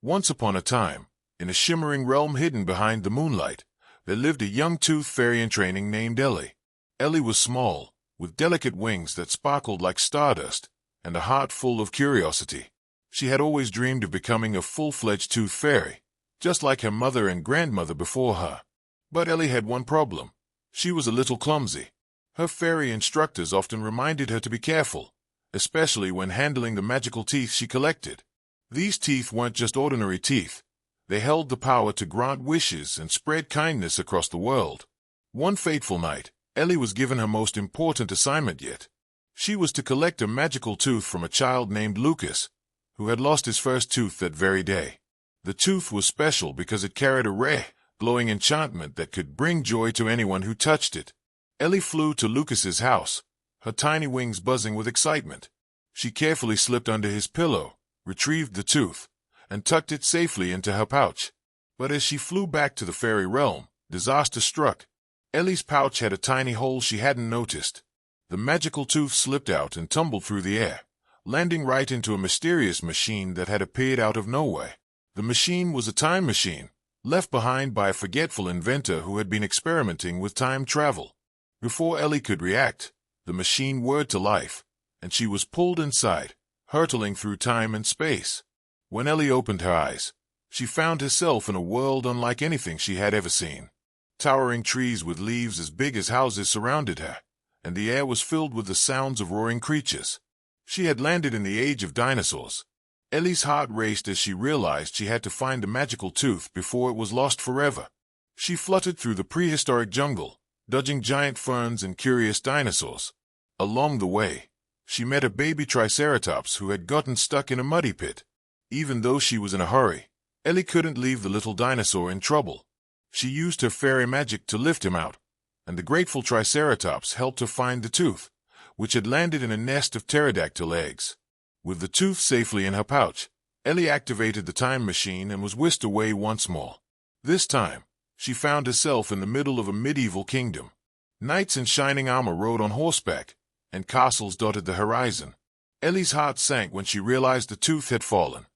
Once upon a time, in a shimmering realm hidden behind the moonlight, there lived a young tooth fairy in training named Ellie. Ellie was small, with delicate wings that sparkled like stardust, and a heart full of curiosity. She had always dreamed of becoming a full-fledged tooth fairy, just like her mother and grandmother before her. But Ellie had one problem. She was a little clumsy. Her fairy instructors often reminded her to be careful, especially when handling the magical teeth she collected. These teeth weren't just ordinary teeth. They held the power to grant wishes and spread kindness across the world. One fateful night, Ellie was given her most important assignment yet. She was to collect a magical tooth from a child named Lucas, who had lost his first tooth that very day. The tooth was special because it carried a rare, glowing enchantment that could bring joy to anyone who touched it. Ellie flew to Lucas's house, her tiny wings buzzing with excitement. She carefully slipped under his pillow, retrieved the tooth, and tucked it safely into her pouch. But as she flew back to the fairy realm, disaster struck. Ellie's pouch had a tiny hole she hadn't noticed. The magical tooth slipped out and tumbled through the air, landing right into a mysterious machine that had appeared out of nowhere. The machine was a time machine, left behind by a forgetful inventor who had been experimenting with time travel. Before Ellie could react, the machine whirred to life, and she was pulled inside, hurtling through time and space. When Ellie opened her eyes, she found herself in a world unlike anything she had ever seen. Towering trees with leaves as big as houses surrounded her, and the air was filled with the sounds of roaring creatures. She had landed in the age of dinosaurs. Ellie's heart raced as she realized she had to find the magical tooth before it was lost forever. She fluttered through the prehistoric jungle, dodging giant ferns and curious dinosaurs. Along the way, she met a baby triceratops who had gotten stuck in a muddy pit. Even though she was in a hurry, Ellie couldn't leave the little dinosaur in trouble. She used her fairy magic to lift him out, and the grateful triceratops helped her find the tooth, which had landed in a nest of pterodactyl eggs. With the tooth safely in her pouch, Ellie activated the time machine and was whisked away once more. This time, she found herself in the middle of a medieval kingdom. Knights in shining armor rode on horseback, and castles dotted the horizon. Ellie's heart sank when she realized the tooth had fallen.